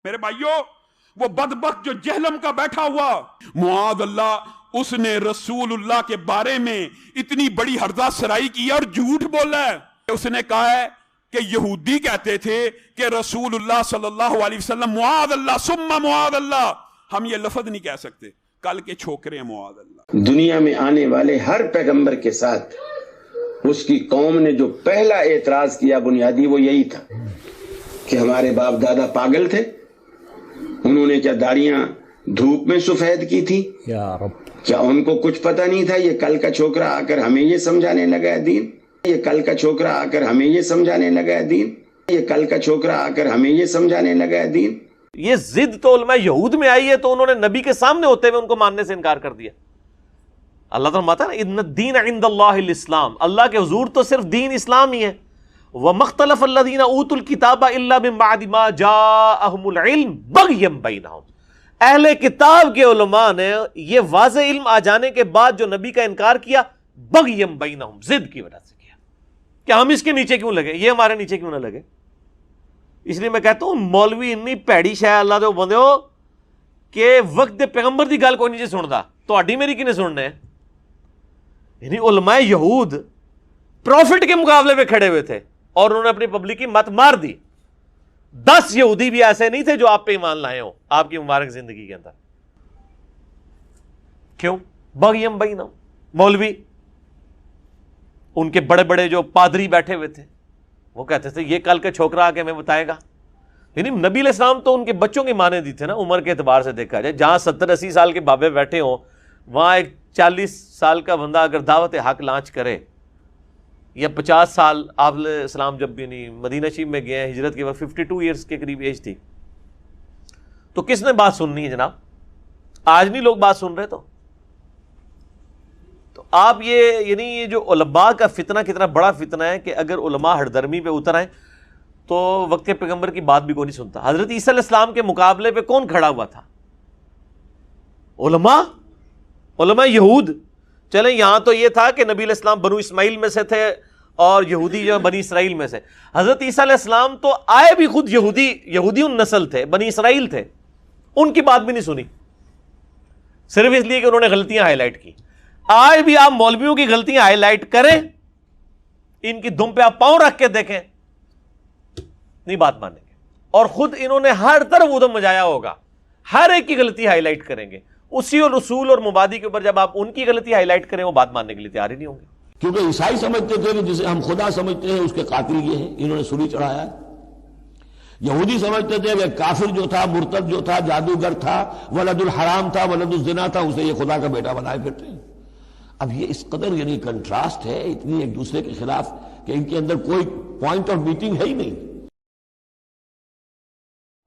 میرے بھائیوں، وہ بدبخت جو جہلم کا بیٹھا ہوا، معاذ اللہ، اس نے رسول اللہ کے بارے میں اتنی بڑی ہرزہ سرائی کی اور جھوٹ بولا ہے۔ اس نے کہا ہے کہ یہودی کہتے تھے کہ رسول اللہ صلی اللہ علیہ وسلم معاذ اللہ ثم معاذ اللہ، ہم یہ لفظ نہیں کہہ سکتے، کل کے چھوکرے ہیں معاذ اللہ۔ دنیا میں آنے والے ہر پیغمبر کے ساتھ اس کی قوم نے جو پہلا اعتراض کیا بنیادی وہ یہی تھا کہ ہمارے باپ دادا پاگل تھے، انہوں نے کیا داڑیاں دھوپ میں سفید کی تھی؟ یا رب، کیا ان کو کچھ پتہ نہیں تھا؟ یہ کل کا چھوکرا آ کر ہمیں یہ سمجھانے لگا ہے دین، یہ کل کا چھوکرا آ کر ہمیں یہ سمجھانے لگا ہے دین، یہ کل کا چھوکرا آ کر ہمیں یہ سمجھانے لگا ہے دین۔ یہ ضد تو علماء یہود میں آئی ہے تو انہوں نے نبی کے سامنے ہوتے ہوئے ان کو ماننے سے انکار کر دیا۔ اللہ تعالیٰ فرماتا ہے نا ان الدین عند اللہ الاسلام، اللہ کے حضور تو صرف دین اسلام ہی ہے۔ وَمَا اخْتَلَفَ الَّذِينَ أُوتُوا الْكِتَابَ إِلَّا مِن بَعْدِ مَا جَاءَهُمُ الْعِلْمُ بَغْيًا بَيْنَهُمْ، اہل کتاب کے علماء نے یہ واضح علم آ جانے کے بعد جو نبی کا انکار کیا، بغیم بینہم، ضد کی وجہ سے کیا کہ ہم اس کے نیچے کیوں لگے، یہ ہمارے نیچے کیوں نہ لگے۔ اس لیے میں کہتا ہوں مولوی اتنی پیڑی شے اللہ دے بندے ہو کہ وقت پیغمبر دی گل کوئی نہیں سندا، تہاڈی میری کنے سننے ہے؟ یعنی علماء یہود پروفٹ کے مقابلے میں کھڑے ہوئے تھے اور انہوں نے اپنی پبلک کی مت مار دی۔ 10 یہودی بھی ایسے نہیں تھے جو آپ پہ ایمان لائے ہوں آپ کی مبارک زندگی کے اندر۔ کیوں؟ بغیم بینہم، مولوی ان کے بڑے بڑے جو پادری بیٹھے ہوئے تھے وہ کہتے تھے یہ کل کے چھوکرا آ کے ہمیں بتائے گا۔ یعنی نبی علیہ السلام تو ان کے بچوں کی مانے دی تھے نا، عمر کے اعتبار سے دیکھا جائے، جہاں 70-80 سال کے بابے بیٹھے ہوں وہاں ایک 40 سال کا بندہ اگر دعوت حق لانچ کرے، یا 50 سال، آپ علیہ السلام جب بھی نہیں مدینہ شریف میں گئے ہیں ہجرت کے وقت 52 ایئرس کے قریب ایج تھی، تو کس نے بات سننی ہے جناب؟ آج نہیں لوگ بات سن رہے تو آپ یہ یعنی یہ جو علماء کا فتنہ کتنا بڑا فتنہ ہے کہ اگر علماء ہردرمی پہ اتر آئیں تو وقت کے پیغمبر کی بات بھی کوئی نہیں سنتا۔ حضرت عیسیٰ علیہ السلام کے مقابلے پہ کون کھڑا ہوا تھا؟ علماء یہود۔ چلیں یہاں تو یہ تھا کہ نبی علیہ السلام بنو اسماعیل میں سے تھے اور یہودی جو بنی اسرائیل میں سے، حضرت عیسیٰ علیہ السلام تو آئے بھی خود یہودی النسل تھے، بنی اسرائیل تھے، ان کی بات بھی نہیں سنی، صرف اس لیے کہ انہوں نے غلطیاں ہائی لائٹ کی۔ آج بھی آپ مولویوں کی غلطیاں ہائی لائٹ کریں، ان کی دم پہ آپ پاؤں رکھ کے دیکھیں، نہیں بات مانیں گے، اور خود انہوں نے ہر طرف ادھم مچایا ہوگا، ہر ایک کی غلطی ہائی لائٹ کریں گے، اسی اور رسول اور مبادی کے اوپر جب آپ ان کی غلطی ہائی لائٹ کریں وہ بات ماننے کے لیے تیار ہی نہیں ہوں گے۔ کیونکہ عیسائی سمجھتے تھے کہ جسے ہم خدا سمجھتے ہیں اس کے قاتل یہ ہیں، انہوں نے سولی چڑھایا ہے۔ یہودی سمجھتے تھے کہ کافر جو تھا، مرتد جو تھا، جادوگر تھا، ولد الحرام تھا، ولد الزنا تھا، اسے یہ خدا کا بیٹا بنائے پھرتے ہیں۔ اب یہ اس قدر یعنی کنٹراسٹ ہے اتنی ایک دوسرے کے خلاف کہ ان کے اندر کوئی پوائنٹ آف میٹنگ ہے ہی نہیں۔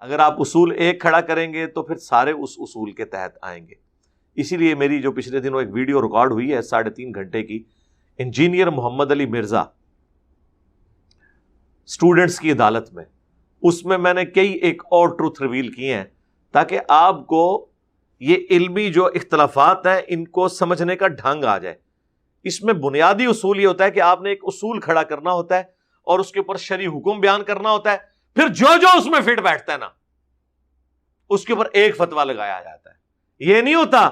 اگر آپ اصول ایک کھڑا کریں گے تو پھر سارے اس اصول کے تحت آئیں گے۔ اسی لیے میری جو پچھلے دنوں ایک ویڈیو ریکارڈ ہوئی ہے 3.5 گھنٹے کی، انجینئر محمد علی مرزا اسٹوڈنٹس کی عدالت میں، اس میں نے کئی ایک اور ٹروتھ ریویل کیے ہیں تاکہ آپ کو یہ علمی جو اختلافات ہیں ان کو سمجھنے کا ڈھنگ آ جائے۔ اس میں بنیادی اصول یہ ہوتا ہے کہ آپ نے ایک اصول کھڑا کرنا ہوتا ہے اور اس کے اوپر شرعی حکم بیان کرنا ہوتا ہے، پھر جو اس میں فٹ بیٹھتا ہے نا اس کے اوپر ایک فتویٰ لگایا جاتا ہے۔ یہ نہیں ہوتا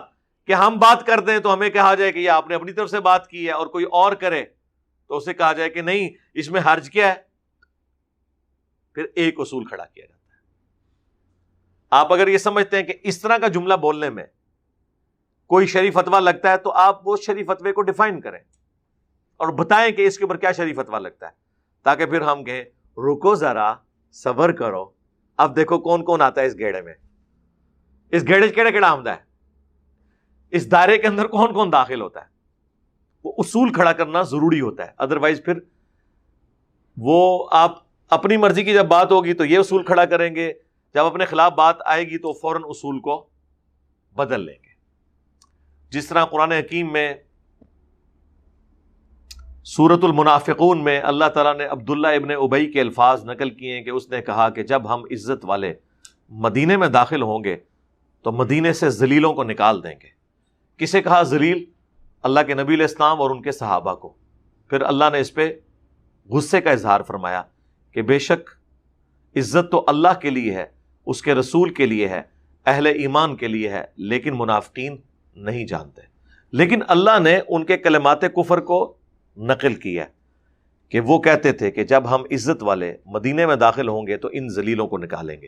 کہ ہم بات کر دیں تو ہمیں کہا جائے کہ یہ آپ نے اپنی طرف سے بات کی ہے اور کوئی اور کرے تو اسے کہا جائے کہ نہیں اس میں حرج کیا ہے، پھر ایک اصول کھڑا کیا جاتا ہے۔ آپ اگر یہ سمجھتے ہیں کہ اس طرح کا جملہ بولنے میں کوئی شرعی فتویٰ لگتا ہے تو آپ وہ شرعی فتوے کو ڈیفائن کریں اور بتائیں کہ اس کے اوپر کیا شرعی فتویٰ لگتا ہے، تاکہ پھر ہم کہیں رکو ذرا صبر کرو، اب دیکھو کون کون آتا ہے اس گھیڑے میں، اس گھیڑے کیڑا آمدہ ہے، اس دائرے کے اندر کون کون داخل ہوتا ہے۔ وہ اصول کھڑا کرنا ضروری ہوتا ہے، ادروائز پھر وہ آپ اپنی مرضی کی جب بات ہوگی تو یہ اصول کھڑا کریں گے، جب اپنے خلاف بات آئے گی تو فوراً اصول کو بدل لیں گے۔ جس طرح قرآن حکیم میں سورۃ المنافقون میں اللہ تعالیٰ نے عبداللہ ابن ابی کے الفاظ نقل کیے ہیں کہ اس نے کہا کہ جب ہم عزت والے مدینے میں داخل ہوں گے تو مدینے سے ذلیلوں کو نکال دیں گے۔ کسے کہا ذلیل؟ اللہ کے نبی علیہ السلام اور ان کے صحابہ کو۔ پھر اللہ نے اس پہ غصے کا اظہار فرمایا کہ بے شک عزت تو اللہ کے لیے ہے، اس کے رسول کے لیے ہے، اہل ایمان کے لیے ہے، لیکن منافقین نہیں جانتے۔ لیکن اللہ نے ان کے کلمات کفر کو نقل کیا کہ وہ کہتے تھے کہ جب ہم عزت والے مدینے میں داخل ہوں گے تو ان ذلیلوں کو نکالیں گے۔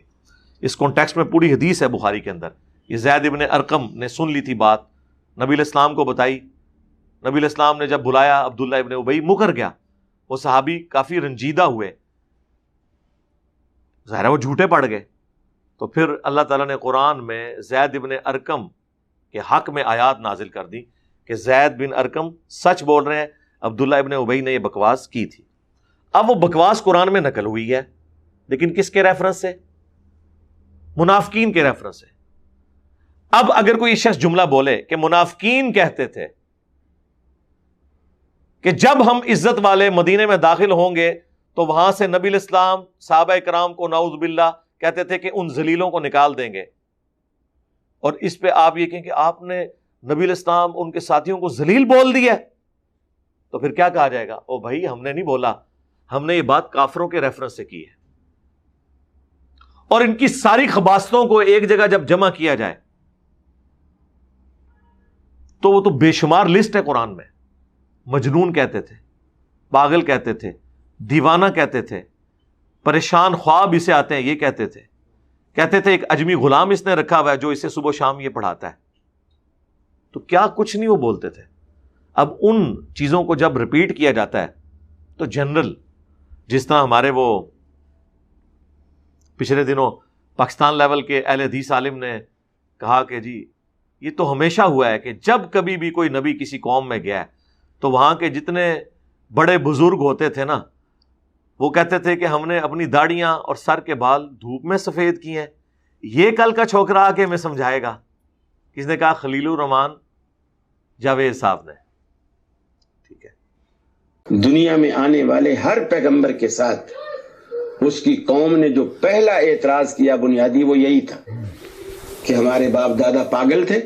اس کانٹیکسٹ میں پوری حدیث ہے بخاری کے اندر۔ یہ زید ابن ارقم نے سن لی تھی بات، نبی علیہ السلام کو بتائی، نبی علیہ السلام نے جب بلایا عبداللہ ابن ابی مکر گیا، وہ صحابی کافی رنجیدہ ہوئے، ظاہر ہے وہ جھوٹے پڑ گئے۔ تو پھر اللہ تعالیٰ نے قرآن میں زید ابن ارقم کے حق میں آیات نازل کر دی کہ زید بن ارقم سچ بول رہے ہیں، عبداللہ ابن ابی نے یہ بکواس کی تھی۔ اب وہ بکواس قرآن میں نقل ہوئی ہے، لیکن کس کے ریفرنس سے؟ منافقین کے ریفرنس سے۔ اب اگر کوئی شخص جملہ بولے کہ منافقین کہتے تھے کہ جب ہم عزت والے مدینے میں داخل ہوں گے تو وہاں سے نبی علیہ السلام صحابہ کرام کو نعوذ باللہ کہتے تھے کہ ان ذلیلوں کو نکال دیں گے، اور اس پہ آپ یہ کہیں کہ آپ نے نبی علیہ السلام ان کے ساتھیوں کو ذلیل بول دیا، تو پھر کیا کہا جائے گا؟ او بھائی ہم نے نہیں بولا، ہم نے یہ بات کافروں کے ریفرنس سے کی ہے۔ اور ان کی ساری خباثتوں کو ایک جگہ جب جمع کیا جائے تو وہ تو بے شمار لسٹ ہے قرآن میں۔ مجنون کہتے تھے، پاگل کہتے تھے، دیوانہ کہتے تھے، پریشان خواب اسے آتے ہیں یہ کہتے تھے، کہتے تھے ایک اجمی غلام اس نے رکھا ہوا ہے جو اسے صبح و شام یہ پڑھاتا ہے۔ تو کیا کچھ نہیں وہ بولتے تھے۔ اب ان چیزوں کو جب ریپیٹ کیا جاتا ہے تو جنرل، جس طرح ہمارے وہ پچھلے دنوں پاکستان لیول کے اہل حدیث عالم نے کہا کہ جی یہ تو ہمیشہ ہوا ہے کہ جب کبھی بھی کوئی نبی کسی قوم میں گیا ہے تو وہاں کے جتنے بڑے بزرگ ہوتے تھے نا، وہ کہتے تھے کہ ہم نے اپنی داڑیاں اور سر کے بال دھوپ میں سفید کیے ہیں، یہ کل کا چھوکرا آ کے ہمیں سمجھائے گا۔ کس نے کہا؟ خلیل الرحمان جاوید صاحب نے۔ ٹھیک ہے، دنیا میں آنے والے ہر پیغمبر کے ساتھ اس کی قوم نے جو پہلا اعتراض کیا بنیادی وہ یہی تھا کہ ہمارے باپ دادا پاگل تھے،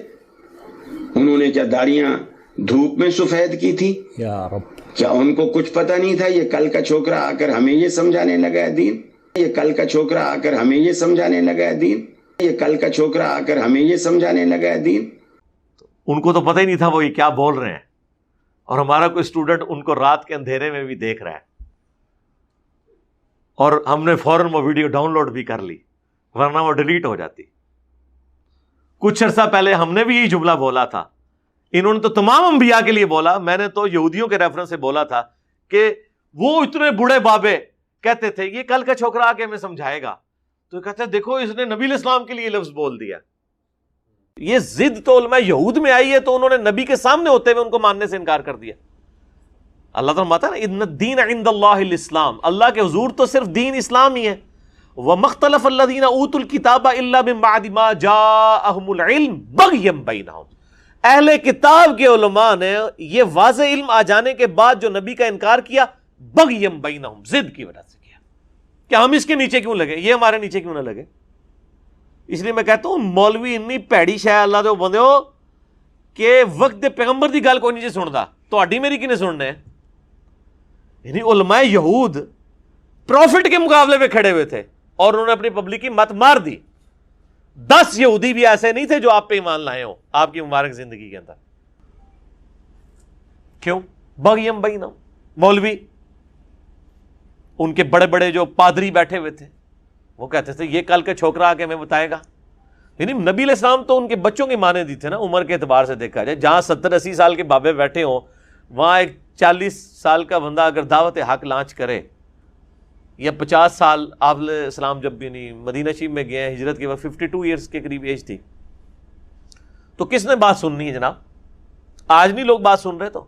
انہوں نے کیا داڑیاں دھوپ میں سفید کی تھی؟ یا رب، کیا ان کو کچھ پتہ نہیں تھا یہ کل کا چھوکرا آ کر ہمیں یہ سمجھانے لگا ہے دین؟ یہ کل کا چھوکرا آ کر ہمیں یہ سمجھانے لگا ہے دین؟ یہ کل کا چھوکرا آ کر ہمیں یہ سمجھانے لگا ہے دین؟ ان کو تو پتہ ہی نہیں تھا وہ یہ کیا بول رہے ہیں، اور ہمارا کوئی اسٹوڈنٹ ان کو رات کے اندھیرے میں بھی دیکھ رہا ہے، اور ہم نے فوراً وہ ویڈیو ڈاؤن لوڈ بھی کر لی، ورنہ وہ ڈیلیٹ ہو جاتی۔ کچھ عرصہ پہلے ہم نے بھی یہی جملہ بولا تھا، انہوں نے تو تمام انبیاء کے لیے بولا، میں نے تو یہودیوں کے ریفرنس سے بولا تھا کہ وہ اتنے بوڑھے بابے کہتے تھے یہ کل کا چھوکرا آ کے ہمیں سمجھائے گا، تو کہتے ہیں دیکھو اس نے نبی علیہ السلام کے لیے لفظ بول دیا۔ یہ ضد تو علماء یہود میں آئی ہے تو انہوں نے نبی کے سامنے ہوتے ہوئے ان کو ماننے سے انکار کر دیا۔ اللہ تعالیٰ ماتا نا ان الدین عند اللہ الاسلام، اللہ کے حضور تو صرف دین اسلام ہی ہے۔ وَمَا اخْتَلَفَ الَّذِينَ أُوتُوا الْكِتَابَ إِلَّا مِن بَعْدِ مَا جَاءَهُمُ الْعِلْمُ بَغْيًا بَيْنَهُمْ، اہل کتاب کے علماء نے یہ واضح علم آ جانے کے بعد جو نبی کا انکار کیا، بغیم بینہم، ضد کی وجہ سے کیا کہ ہم اس کے نیچے کیوں لگے، یہ ہمارے نیچے کیوں نہ لگے۔ اس لیے میں کہتا ہوں مولوی اتنی پیڑی شے اللہ دے بندے ہو کہ وقت دے پیغمبر دی گل کوئی نہیں جی سندا، تہاڈی میری کنے سننے ہیں؟ یعنی علماء یہود پروفٹ کے مقابلے میں کھڑے ہوئے تھے اور انہوں نے اپنی پبلک کی مت مار دی۔ 10 یہودی بھی ایسے نہیں تھے جو آپ پہ ایمان لائے ہوں آپ کی مبارک زندگی کے اندر۔ کیوں؟ بغیم بینہم، مولوی ان کے بڑے بڑے جو پادری بیٹھے ہوئے تھے وہ کہتے تھے یہ کل کے چھوکرا آ کے ہمیں بتائے گا۔ یعنی نبی علیہ السلام تو ان کے بچوں کی مانے دی تھے نا، عمر کے اعتبار سے دیکھا جائے، جہاں 70-80 سال کے بابے بیٹھے ہوں وہاں ایک 40 سال کا بندہ اگر دعوت حق لانچ کرے، یا 50 سال آپ علیہ السلام جب بھی نہیں مدینہ شریف میں گئے ہیں ہجرت کے وقت 52 ایئرس کے قریب ایج تھی، تو کس نے بات سننی ہے جناب؟ آج نہیں لوگ بات سن رہے تو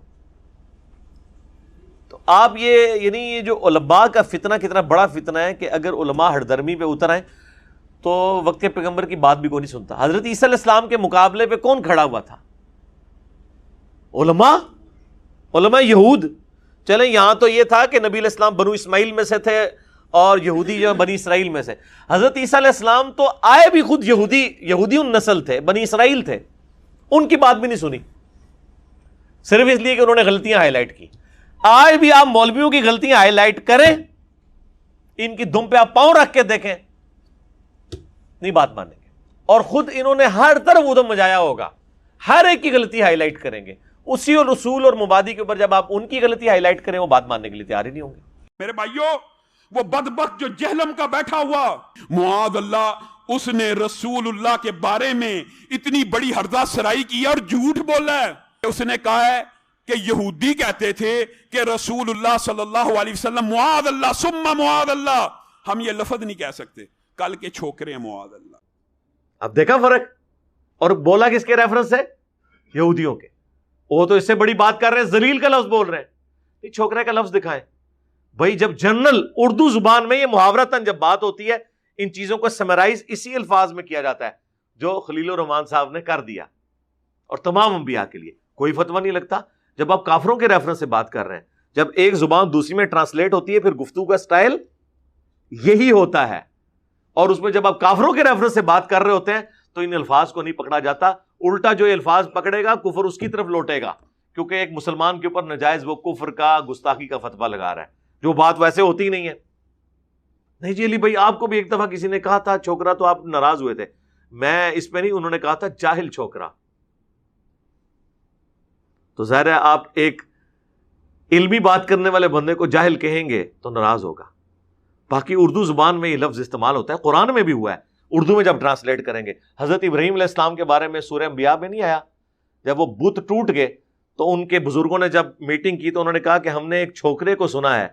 آپ یہ یعنی یہ جو علماء کا فتنہ کتنا بڑا فتنہ ہے کہ اگر علماء ہردرمی پہ اتر آئیں تو وقت کے پیغمبر کی بات بھی کوئی نہیں سنتا۔ حضرت عیسیٰ علیہ السلام کے مقابلے پہ کون کھڑا ہوا تھا؟ علماء یہود۔ چلیں یہاں تو یہ تھا کہ نبی علیہ السلام بنو اسماعیل میں سے تھے اور یہودی جو بنی اسرائیل میں سے، حضرت عیسیٰ علیہ السلام تو آئے بھی خود یہودی نسل تھے، بنی اسرائیل تھے، ان کی بات بھی نہیں سنی صرف اس لیے کہ انہوں نے غلطیاں ہائی لائٹ کی۔ آج بھی آپ مولویوں کی غلطیاں ہائی لائٹ کریں، ان کی دم پہ آپ پاؤں رکھ کے دیکھیں، نہیں بات مانیں گے، اور خود انہوں نے ہر طرف ادھم مچایا ہوگا، ہر ایک کی غلطی ہائی لائٹ کریں گے، اسی اور رسول اور مبادی کے اوپر جب آپ ان کی غلطی ہائی لائٹ کریں وہ بات ماننے کے لیے تیار ہی نہیں ہوں گے۔ میرے بھائیوں، وہ بدبخت جو جہلم کا بیٹھا ہوا، معاذ اللہ، اس نے رسول اللہ کے بارے میں اتنی بڑی ہرزہ سرائی کی اور جھوٹ بولا ہے۔ اس نے کہا ہے کہ یہودی کہتے تھے کہ رسول اللہ صلی اللہ علیہ وسلم معاذ اللہ ثم معاذ اللہ، ہم یہ لفظ نہیں کہہ سکتے، کل کے چھوکرے ہیں معاذ اللہ۔ اب دیکھا فرق؟ اور بولا کس کے ریفرنس ہے؟ یہودیوں کے۔ وہ تو اس سے بڑی بات کر رہے ہیں، ذلیل کا لفظ بول رہے ہیں، یہ چھوکرے کا لفظ دکھائیں بھائی۔ جب جنرل اردو زبان میں یہ محاورتاً جب بات ہوتی ہے، ان چیزوں کو سمرائز اسی الفاظ میں کیا جاتا ہے جو خلیل الرحمان صاحب نے کر دیا، اور تمام انبیاء کے لیے کوئی فتویٰ نہیں لگتا۔ جب آپ کافروں کے ریفرنس سے بات کر رہے ہیں، جب ایک زبان دوسری میں ٹرانسلیٹ ہوتی ہے، پھر گفتگو کا سٹائل یہی ہوتا ہے، اور اس میں جب آپ کافروں کے ریفرنس سے بات کر رہے ہوتے ہیں تو ان الفاظ کو نہیں پکڑا جاتا، الٹا جو الفاظ پکڑے گا کفر اس کی طرف لوٹے گا، کیونکہ ایک مسلمان کے اوپر نجائز وہ کفر کا گستاخی کا فتویٰ لگا رہا ہے، جو بات ویسے ہوتی ہی نہیں ہے۔ نہیں جی علی بھائی، آپ کو بھی ایک دفعہ کسی نے کہا تھا چھوکرا تو آپ ناراض ہوئے تھے، میں اس پہ نہیں، انہوں نے کہا تھا جاہل چھوکرا۔ تو ظاہر ہے آپ ایک علمی بات کرنے والے بندے کو جاہل کہیں گے تو ناراض ہوگا۔ باقی اردو زبان میں یہ لفظ استعمال ہوتا ہے، قرآن میں بھی ہوا ہے، اردو میں جب ٹرانسلیٹ کریں گے۔ حضرت ابراہیم علیہ السلام کے بارے میں سورہ انبیاء میں نہیں آیا، جب وہ بت ٹوٹ گئے تو ان کے بزرگوں نے جب میٹنگ کی تو انہوں نے کہا کہ ہم نے ایک چھوکرے کو سنا ہے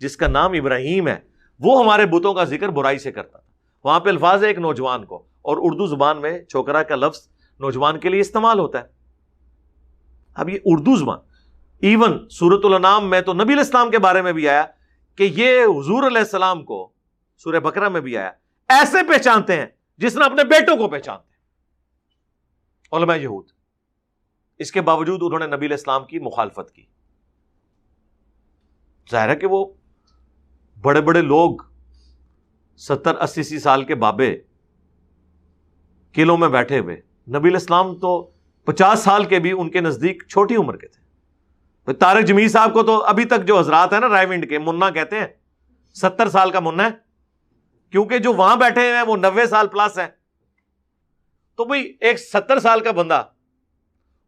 جس کا نام ابراہیم ہے، وہ ہمارے بتوں کا ذکر برائی سے کرتا تھا۔ وہاں پہ الفاظ ہے ایک نوجوان کو، اور اردو زبان میں چھوکرا کا لفظ نوجوان کے لیے استعمال ہوتا ہے۔ اب یہ اردو زبان، ایون سورۃ الانعام میں تو نبی علیہ السلام کے بارے میں بھی آیا کہ یہ حضور علیہ السلام کو، سورہ بقرہ میں بھی آیا، ایسے پہچانتے ہیں جس نے اپنے بیٹوں کو پہچانتے ہیں علماء یہود۔ اس کے باوجود انہوں نے نبی علیہ السلام کی مخالفت کی۔ ظاہر ہے کہ وہ بڑے بڑے لوگ 70-80 سال کے بابے قلعوں میں بیٹھے ہوئے، نبی علیہ السلام تو 50 سال کے بھی ان کے نزدیک چھوٹی عمر کے تھے۔ طارق جمیل صاحب کو تو ابھی تک جو حضرات ہیں نا رائے ونڈ کے، منا کہتے ہیں، 70 سال کا منا ہے، کیونکہ جو وہاں بیٹھے ہیں وہ 90 سال پلس ہیں۔ تو بھئی ایک 70 سال کا بندہ،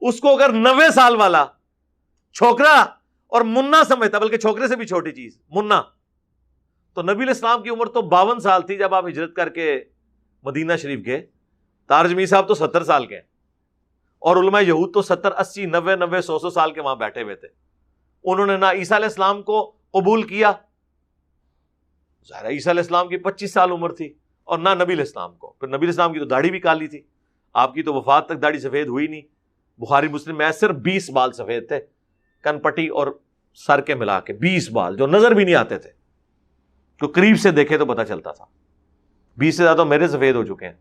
اس کو اگر 90 سال والا چھوکرا اور منا سمجھتا، بلکہ چھوکرے سے بھی چھوٹی چیز منا، تو نبی علیہ السلام کی عمر تو 52 سال تھی جب آپ ہجرت کر کے مدینہ شریف گئے۔ طارق جمیل صاحب تو 70 سال کے ہیں، اور علماء یہود تو 70 80 90 90 100 سال کے وہاں بیٹھے ہوئے تھے۔ انہوں نے نہ عیسیٰ علیہ السلام کو قبول کیا، ظاہر عیسیٰ علیہ السلام کی 25 سال عمر تھی، اور نہ نبی علیہ السلام کو۔ پھر نبی علیہ السلام کی تو داڑھی بھی کالی تھی، آپ کی تو وفات تک داڑھی سفید ہوئی نہیں۔ بخاری مسلم میں صرف 20 بال سفید تھے، کن پٹی اور سر کے ملا کے 20 بال، جو نظر بھی نہیں آتے تھے، جو قریب سے دیکھے تو پتہ چلتا تھا۔ 20 سے زیادہ میرے سفید ہو چکے ہیں۔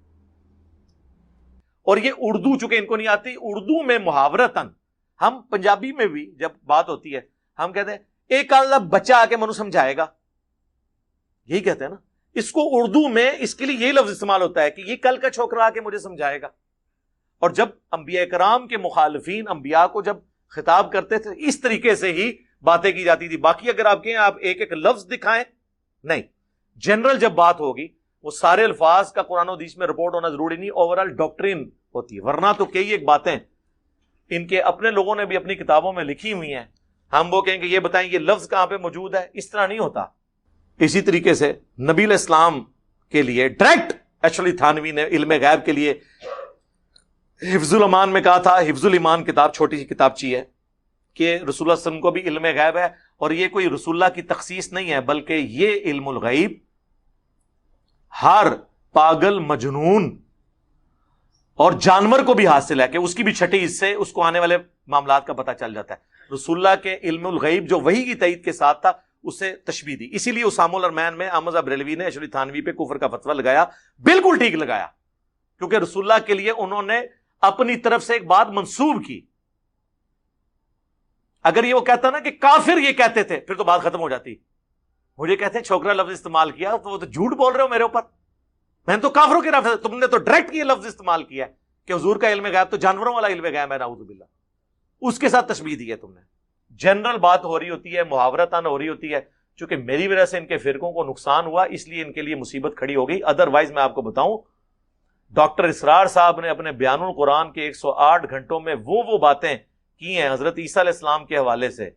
اور یہ اردو چونکہ ان کو نہیں آتی، اردو میں محاورتاً، ہم پنجابی میں بھی جب بات ہوتی ہے ہم کہتے ہیں ایک اللہ بچہ آ کے منو سمجھائے گا، یہی کہتے ہیں نا۔ اس کو اردو میں اس کے لیے یہ لفظ استعمال ہوتا ہے کہ یہ کل کا چھوکرا آ کے مجھے سمجھائے گا۔ اور جب انبیاء کرام کے مخالفین انبیاء کو جب خطاب کرتے تھے اس طریقے سے ہی باتیں کی جاتی تھی۔ باقی اگر آپ کہیں آپ ایک ایک لفظ دکھائیں، نہیں، جنرل جب بات ہوگی وہ سارے الفاظ کا قرآن و حدیث میں رپورٹ ہونا ضروری نہیں، اوورال ڈاکٹرین ہوتی ہے۔ ورنہ تو کئی ایک باتیں ان کے اپنے لوگوں نے بھی اپنی کتابوں میں لکھی ہوئی ہیں، ہم وہ کہیں کہ یہ بتائیں یہ لفظ کہاں پہ موجود ہے، اس طرح نہیں ہوتا۔ اسی طریقے سے نبی علیہ السلام کے لیے ڈائریکٹ ایکچولی تھانوی نے علم غیب کے لیے حفظ الامان میں کہا تھا، حفظ الایمان کتاب چھوٹی سی کتابچی ہے، کہ رسول اللہ صلی اللہ علیہ وسلم کو بھی علم غیب ہے، اور یہ کوئی رسول اللہ کی تخصیص نہیں ہے، بلکہ یہ علم الغیب ہر پاگل، مجنون اور جانور کو بھی حاصل ہے، کہ اس کی بھی چھٹی حصے اس کو آنے والے معاملات کا پتہ چل جاتا ہے۔ رسول اللہ کے علم الغیب جو وحی کی تائید کے ساتھ تھا اسے تشبیہ دی۔ اسی لیے اسام الارمین میں احمد بریلوی نے ایشوری تھانوی پہ کفر کا فتویٰ لگایا، بالکل ٹھیک لگایا، کیونکہ رسول اللہ کے لیے انہوں نے اپنی طرف سے ایک بات منسوب کی۔ اگر یہ وہ کہتا نا کہ کافر یہ کہتے تھے، پھر تو بات ختم ہو جاتی۔ مجھے کہتے ہیں چھوکرا لفظ استعمال کیا، تو وہ تو جھوٹ بول رہے ہو میرے اوپر، میں نے تو کافروں کے رفظ، تم نے تو ڈائریکٹ یہ لفظ استعمال کیا کہ حضور کا علم غیب تو جانوروں والا علم غیب ہے، نعوذ باللہ، اس کے ساتھ تشبیہ دی ہے تم نے۔ جنرل بات ہو رہی ہوتی ہے، محاورتاً ہو رہی ہوتی ہے، چونکہ میری وجہ سے ان کے فرقوں کو نقصان ہوا اس لیے ان کے لیے مصیبت کھڑی ہو گئی۔ ادروائز میں آپ کو بتاؤں ڈاکٹر اسرار صاحب نے اپنے بیان القرآن کے 108 گھنٹوں میں وہ باتیں کی ہیں حضرت عیسیٰ علیہ السلام کے حوالے سے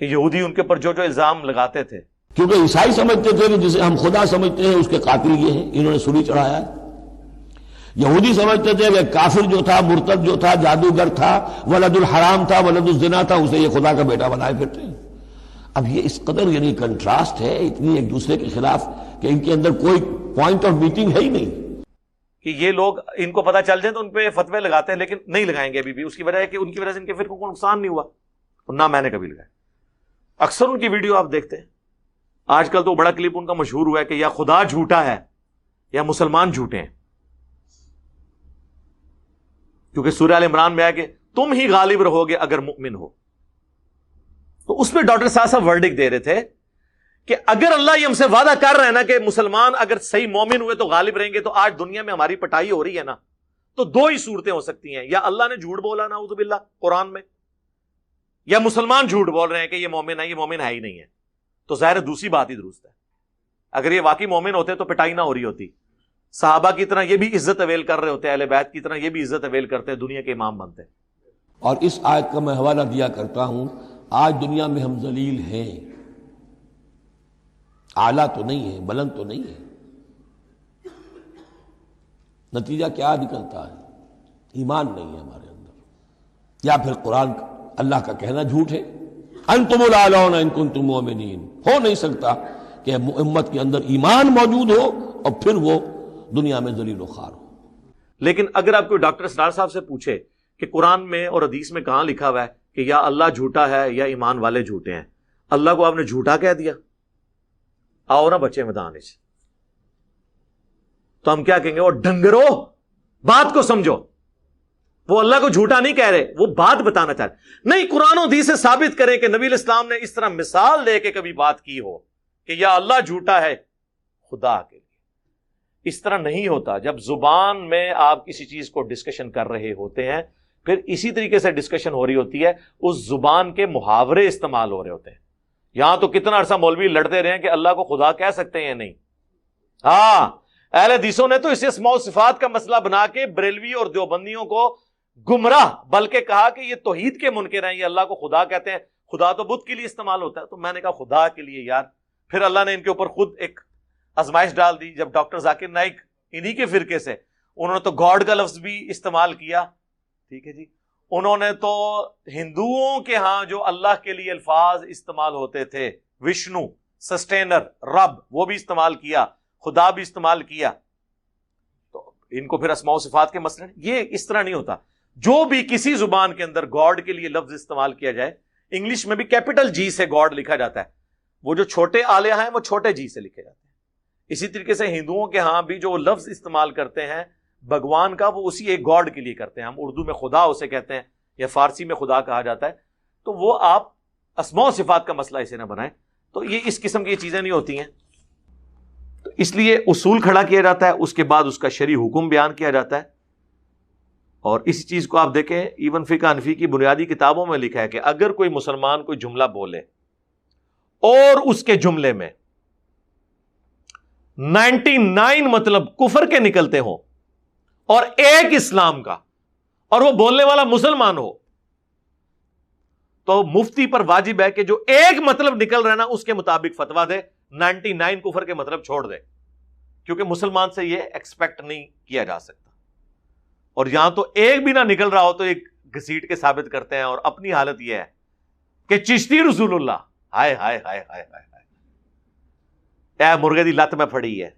کہ یہودی ان کے اوپر جو الزام لگاتے تھے، کیونکہ عیسائی سمجھتے تھے کہ جسے ہم خدا سمجھتے ہیں اس کے قاتل یہ ہیں، انہوں نے سولی چڑھایا ہے۔ یہودی سمجھتے تھے کہ کافر جو تھا، مرتد جو تھا، جادوگر تھا، ولد الحرام تھا، ولد الزنا تھا، اسے یہ خدا کا بیٹا بنائے پھرتے ہیں۔ اب یہ اس قدر یعنی کنٹراسٹ ہے اتنی ایک دوسرے کے خلاف کہ ان کے اندر کوئی پوائنٹ آف میٹنگ ہے ہی نہیں کہ یہ لوگ ان کو پتہ چل جائے تو ان پہ فتوے لگاتے ہیں، لیکن نہیں لگائیں گے ابھی بھی۔ اس کی وجہ ہے کہ ان کی وجہ سے ان کے فرقوں کو نقصان نہیں ہوا اور نہ میں نے کبھی لگایا۔ اکثر ان کی ویڈیو آپ دیکھتے ہیں، آج کل تو بڑا کلپ ان کا مشہور ہوا ہے کہ یا خدا جھوٹا ہے یا مسلمان جھوٹے ہیں، کیونکہ سورہ آل عمران میں ہے کہ تم ہی غالب رہو گے اگر مؤمن ہو۔ تو اس پہ ڈاکٹر صاحب ورڈک دے رہے تھے کہ اگر اللہ یہ ہم سے وعدہ کر رہا ہے نا کہ مسلمان اگر صحیح مومن ہوئے تو غالب رہیں گے، تو آج دنیا میں ہماری پٹائی ہو رہی ہے نا، تو دو ہی صورتیں ہو سکتی ہیں، یا اللہ نے جھوٹ بولا نعوذ باللہ قرآن میں، یا مسلمان جھوٹ بول رہے ہیں کہ یہ مومن ہے، یہ مومن ہے ہی نہیں ہے۔ تو ظاہر دوسری بات ہی درست ہے، اگر یہ واقعی مومن ہوتے تو پٹائی نہ ہو رہی ہوتی، صحابہ کی طرح یہ بھی عزت اویل کر رہے ہوتے، اہل بیت کی طرح یہ بھی عزت اویل کرتے، دنیا کے امام بنتے۔ اور اس آیت کا میں حوالہ دیا کرتا ہوں، آج دنیا میں ہم ذلیل ہیں، اعلیٰ تو نہیں ہے، بلند تو نہیں ہے، نتیجہ کیا نکلتا ہے؟ ایمان نہیں ہے ہمارے اندر، یا پھر قرآن اللہ کا کہنا جھوٹ ہے۔ انتم الاعلون ان کنتم مؤمنین، ہو نہیں سکتا کہ امت کے اندر ایمان موجود ہو اور پھر وہ دنیا میں ذلیل و خوار ہو۔ لیکن اگر آپ کوئی ڈاکٹر اسرار صاحب سے پوچھے کہ قرآن میں اور حدیث میں کہاں لکھا ہوا ہے کہ یا اللہ جھوٹا ہے یا ایمان والے جھوٹے ہیں، اللہ کو آپ نے جھوٹا کہہ دیا، آؤ نا بچے میدان سے، تو ہم کیا کہیں گے؟ اور ڈنگرو بات کو سمجھو، وہ اللہ کو جھوٹا نہیں کہہ رہے، وہ بات بتانا چاہ رہے۔ نہیں، قرآن و حدیث سے ثابت کریں کہ نبی علیہ السلام نے اس طرح مثال دے کے کبھی بات کی ہو کہ یا اللہ جھوٹا ہے خدا کے لیے۔ اس طرح نہیں ہوتا۔ جب زبان میں آپ کسی چیز کو ڈسکشن کر رہے ہوتے ہیں، پھر اسی طریقے سے ڈسکشن ہو رہی ہوتی ہے، اس زبان کے محاورے استعمال ہو رہے ہوتے ہیں۔ یہاں تو کتنا عرصہ مولوی لڑتے رہے ہیں کہ اللہ کو خدا کہہ سکتے ہیں یا نہیں۔ ہاں، اہل حدیثوں نے تو اسے اسماء و صفات کا مسئلہ بنا کے بریلوی اور دیوبندیوں کو گمراہ، بلکہ کہا کہ یہ توحید کے منکر ہیں، یہ اللہ کو خدا کہتے ہیں۔ خدا تو بت کے لیے استعمال ہوتا ہے، تو میں نے کہا خدا کے لیے یار۔ پھر اللہ نے ان کے اوپر خود ایک آزمائش ڈال دی، جب ڈاکٹر ذاکر نائک انہی کے فرقے سے، انہوں نے تو گاڈ کا لفظ بھی استعمال کیا، ٹھیک ہے جی۔ انہوں نے تو ہندوؤں کے ہاں جو اللہ کے لیے الفاظ استعمال ہوتے تھے، وشنو، سسٹینر، رب، وہ بھی استعمال کیا، خدا بھی استعمال کیا۔ تو ان کو پھر اسماء و صفات کے مسئلے، یہ اس طرح نہیں ہوتا۔ جو بھی کسی زبان کے اندر گاڈ کے لیے لفظ استعمال کیا جائے، انگلش میں بھی کیپٹل جی سے گاڈ لکھا جاتا ہے، وہ جو چھوٹے آلیہ ہیں وہ چھوٹے جی سے لکھے جاتے ہیں۔ اسی طریقے سے ہندوؤں کے ہاں بھی جو لفظ استعمال کرتے ہیں بھگوان کا، وہ اسی ایک گاڈ کے لیے کرتے ہیں۔ ہم اردو میں خدا اسے کہتے ہیں، یا فارسی میں خدا کہا جاتا ہے۔ تو وہ آپ اسماء و صفات کا مسئلہ اسے نہ بنائیں۔ تو یہ اس قسم کی چیزیں نہیں ہوتی ہیں۔ تو اس لیے اصول کھڑا کیا جاتا ہے، اس کے بعد اس کا شرعی حکم بیان کیا جاتا ہے۔ اور اسی چیز کو آپ دیکھیں، ایون فقہ حنفی کی بنیادی کتابوں میں لکھا ہے کہ اگر کوئی مسلمان کوئی جملہ بولے اور اس کے جملے میں 99 مطلب کفر کے نکلتے ہوں اور ایک اسلام کا، اور وہ بولنے والا مسلمان ہو، تو مفتی پر واجب ہے کہ جو ایک مطلب نکل رہا ہے نا اس کے مطابق فتویٰ دے، 99 کفر کے مطلب چھوڑ دے، کیونکہ مسلمان سے یہ ایکسپیکٹ نہیں کیا جا سکتا۔ اور یہاں تو ایک بھی نہ نکل رہا ہو تو ایک گھسیٹ کے ثابت کرتے ہیں، اور اپنی حالت یہ ہے کہ چشتی رسول اللہ، ہائے ہائے ہائے ہائے ہائے، اے مرغے دی لت میں پھڑی ہے،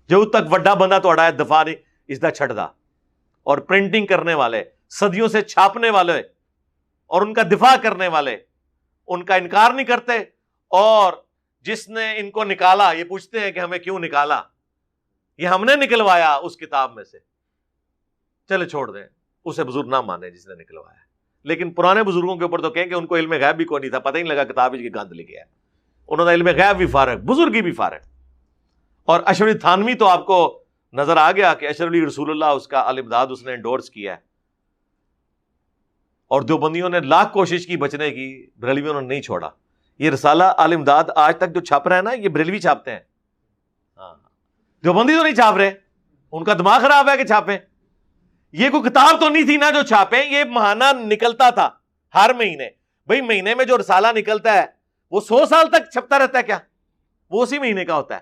جو تک وڈا بندہ تو اڑائے دفاع نہیں اس دا چھڑ دا۔ اور پرنٹنگ کرنے والے، صدیوں سے چھاپنے والے اور ان کا دفاع کرنے والے ان کا انکار نہیں کرتے، اور جس نے ان کو نکالا یہ پوچھتے ہیں کہ ہمیں کیوں نکالا، یہ ہم نے نکلوایا اس کتاب میں سے، چلے چھوڑ دیں، اسے بزرگ نہ مانے جس نے نکلوایا۔ لیکن پرانے بزرگوں کے اوپر تو کہیں کہ ان کو علم غیب بھی کوئی نہیں تھا، پتہ ہی نہیں لگا کتاب کی گند لکھی ہے، انہوں نے علم غیب بھی فارغ، بزرگی بھی فارغ۔ اور اشرف علی تھانوی تو آپ کو نظر آ گیا کہ اشرف علی رسول اللہ اس کا الامداد اس نے انڈورس کیا ہے، اور دیوبندیوں نے لاکھ کوشش کی بچنے کی، بریلویوں نے نہیں چھوڑا۔ یہ رسالہ الامداد آج تک جو چھاپ رہا ہے نا، یہ بریلوی چھاپتے ہیں، ہاں، دیوبندی تو نہیں چھاپ رہے, ان کا دماغ خراب ہے کہ چھاپیں. یہ کوئی کتاب تو نہیں تھی نا جو چھاپیں, یہ ماہانہ نکلتا تھا ہر مہینے. بھئی مہینے میں جو رسالہ نکلتا ہے وہ 100 سال تک چھپتا رہتا ہے کیا؟ وہ اسی مہینے کا ہوتا ہے.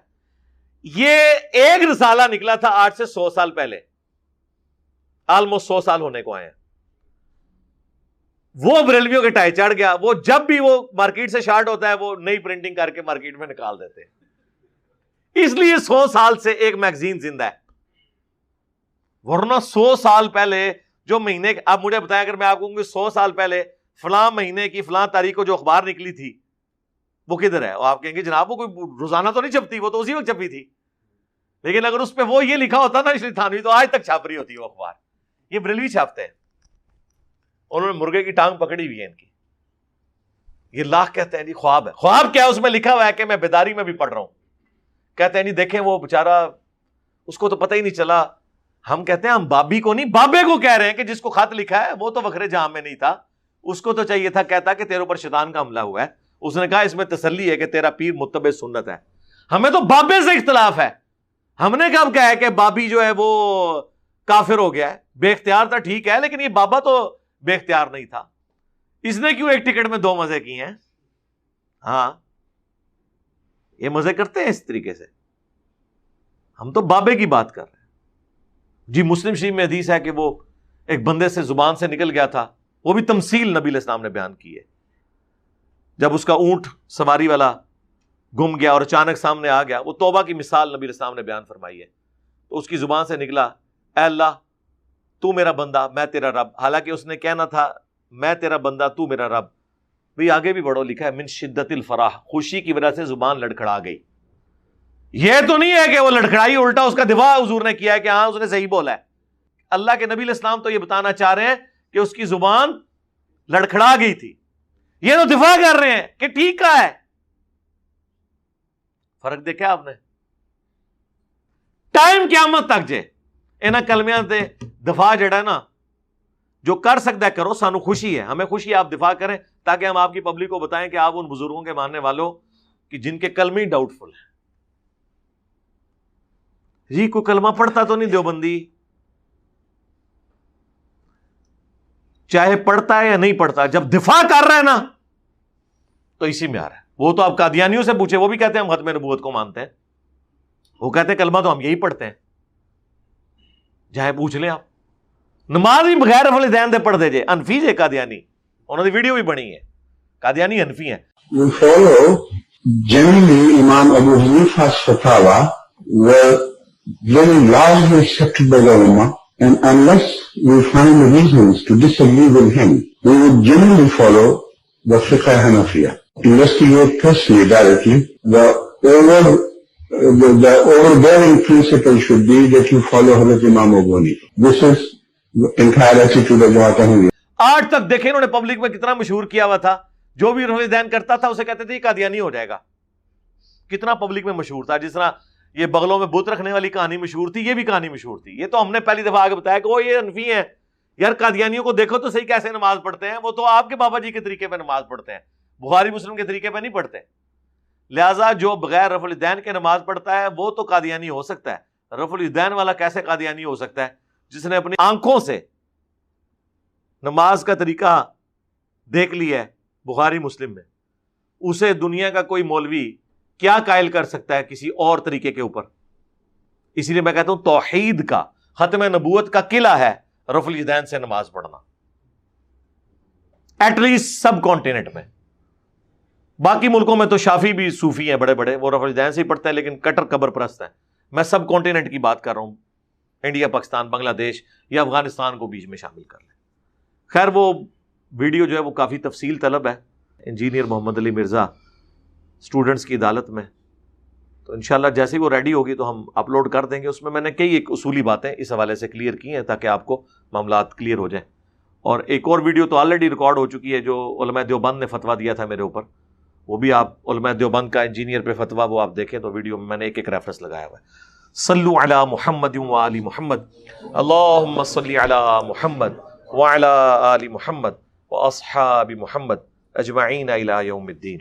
یہ ایک رسالہ نکلا تھا آج سے 100 سال پہلے, آلموسٹ 100 سال ہونے کو آئے ہیں. وہ بریلویوں کے ٹائے چڑھ گیا, وہ جب بھی وہ مارکیٹ سے شارٹ ہوتا ہے وہ نئی پرنٹنگ کر کے مارکیٹ میں نکال دیتے ہیں. اس لیے 100 سال سے ایک میگزین زندہ ہے, ورنہ 100 سال پہلے جو مہینے, آپ مجھے بتائیں اگر میں آپ کو 100 سال پہلے فلاں مہینے کی فلاں تاریخ کو جو اخبار نکلی تھی وہ کدھر ہے, آپ کہیں گے جناب وہ کوئی روزانہ تو نہیں چھپتی, وہ تو اسی وقت چھپی تھی. لیکن اگر اس پہ وہ یہ لکھا ہوتا نا اسلی تھانوی, تو آج تک چھاپ رہی ہوتی وہ اخبار. یہ بریلوی چھاپتے ہیں, انہوں نے مرغے کی ٹانگ پکڑی ہوئی ہے ان کی. یہ لاکھ کہتے ہیں جی خواب ہے. خواب کیا ہے؟ اس میں لکھا ہوا ہے کہ میں بیداری میں بھی پڑھ رہا ہوں. کہتے ہیں جی دیکھیں وہ بیچارہ, اس کو تو پتہ ہی نہیں چلا. ہم کہتے ہیں ہم بابی کو نہیں, بابے کو کہہ رہے ہیں کہ جس کو خط لکھا ہے وہ تو وکھرے جہاں میں نہیں تھا, اس کو تو چاہیے تھا کہتا کہ تیرے اوپر شیطان کا حملہ ہوا ہے. اس نے کہا اس میں تسلی ہے کہ تیرا پیر متبع سنت ہے. ہمیں تو بابے سے اختلاف ہے. ہم نے کب کہا ہے کہ بابی جو ہے وہ کافر ہو گیا ہے؟ بے اختیار تھا ٹھیک ہے, لیکن یہ بابا تو بے اختیار نہیں تھا. اس نے کیوں ایک ٹکٹ میں 2 مزے کیے ہیں؟ ہاں یہ مزے کرتے ہیں اس طریقے سے. ہم تو بابے کی بات کر رہے ہیں جی. مسلم شریف میں حدیث ہے کہ وہ ایک بندے سے زبان سے نکل گیا تھا, وہ بھی تمثیل نبی علیہ السلام نے بیان کی ہے. جب اس کا اونٹ سواری والا گم گیا اور اچانک سامنے آ گیا, وہ توبہ کی مثال نبی علیہ السلام نے بیان فرمائی ہے. تو اس کی زبان سے نکلا اے اللہ تو میرا بندہ میں تیرا رب. حالانکہ اس نے کہنا تھا میں تیرا بندہ تو میرا رب. بھئی آگے بھی بڑھو, لکھا ہے من شدت الفرح, خوشی کی وجہ سے زبان لڑکھڑا گئی. یہ تو نہیں ہے کہ وہ لڑکھڑائی, الٹا اس کا دفاع حضور نے کیا ہے کہ ہاں اس نے صحیح بولا ہے. اللہ کے نبی علیہ السلام تو یہ بتانا چاہ رہے ہیں کہ اس کی زبان لڑکھڑا گئی تھی. یہ تو دفاع کر رہے ہیں کہ ٹھیک کہا ہے. فرق دیکھا آپ نے؟ ٹائم قیامت تک جے انہاں کلمیاں تے دفاع جڑا ہے نا, جو کر سکتا ہے کرو. سانو خوشی ہے, ہمیں خوشی ہے آپ دفاع کریں تاکہ ہم آپ کی پبلک کو بتائیں کہ آپ ان بزرگوں کے ماننے والوں کہ جن کے کلمے ہی ڈاؤٹ فل ہیں. جی کوئی کلمہ پڑھتا تو نہیں دیوبندی, چاہے پڑھتا ہے یا نہیں پڑھتا, جب دفاع کر رہا ہے نا تو اسی میں آ رہا ہے. وہ تو آپ قادیانیوں سے پوچھے, وہ بھی کہتے ہیں ہم ختم نبوت کو مانتے ہیں. وہ کہتے ہیں کلمہ تو ہم یہی پڑھتے ہیں. چاہے پوچھ لیں آپ, نماز بھی بغیر رفع الیدین دے پڑھ دے جے. انفی جے قادیانی, انہوں نے ویڈیو بھی بنی ہے, قادیانی انفی ہیں. We follow generally Imam Abu Hanifa's fatwa were very largely accepted by the ulama, and unless we find reasons to disagree with him, we would generally follow the fiqh Hanafiya. Investigate personally, directly. The overbearing principle should be that you follow Hazrat Imam Abu Hanifa. This is the entire attitude of Jamaat Ahmadiyya. آج تک دیکھیں انہوں نے public میں کتنا مشہور کیا ہوا تھا, جو بھی رفع الیدین کرتا تھا اسے کہتے تھے یہ قادیانی ہو جائے گا. کتنا پبلک میں مشہور تھا. جس طرح یہ بغلوں میں بت رکھنے والی کہانی مشہور تھی, یہ بھی کہانی مشہور تھی. یہ تو ہم نے پہلی دفعہ آگے بتایا کہ وہ یہ انفی ہیں. یار قادیانیوں کو دیکھو تو صحیح کیسے نماز پڑھتے ہیں, وہ تو آپ کے بابا جی کے طریقے پہ نماز پڑھتے ہیں, بخاری مسلم کے طریقے پہ نہیں پڑھتے. لہٰذا جو بغیر رفع الیدین کے نماز پڑھتا ہے وہ تو قادیانی ہو سکتا ہے. رفع الیدین والا کیسے قادیانی ہو سکتا ہے؟ جس نے اپنی آنکھوں سے نماز کا طریقہ دیکھ لیا ہے بخاری مسلم میں, اسے دنیا کا کوئی مولوی کیا قائل کر سکتا ہے کسی اور طریقے کے اوپر؟ اسی لیے میں کہتا ہوں توحید کا, ختم نبوت کا قلعہ ہے رفع الیدین سے نماز پڑھنا, ایٹ لیسٹ سب کانٹیننٹ میں. باقی ملکوں میں تو شافی بھی صوفی ہیں بڑے بڑے, وہ رفع الیدین سے ہی پڑھتے ہیں لیکن کٹر قبر پرست ہیں. میں سب کانٹیننٹ کی بات کر رہا ہوں, انڈیا, پاکستان, بنگلہ دیش یا افغانستان کو بیچ میں شامل کر لیں. خیر وہ ویڈیو جو ہے وہ کافی تفصیل طلب ہے. انجینئر محمد علی مرزا اسٹوڈنٹس کی عدالت میں, تو انشاءاللہ جیسے ہی وہ ریڈی ہوگی تو ہم اپلوڈ کر دیں گے. اس میں میں نے کئی ایک اصولی باتیں اس حوالے سے کلیئر کی ہیں تاکہ آپ کو معاملات کلیئر ہو جائیں. اور ایک اور ویڈیو تو آلریڈی ریکارڈ ہو چکی ہے جو علماء دیوبند نے فتویٰ دیا تھا میرے اوپر, وہ بھی آپ علماء دیوبند کا انجینئر پہ فتویٰ وہ آپ دیکھیں تو ویڈیو میں نے ایک ایک ریفرنس لگایا ہوا ہے. صلو علی محمد و آل محمد, اللہم صلی علی محمد وعلی آل محمد واصحاب محمد اجمعین الی یوم الدین.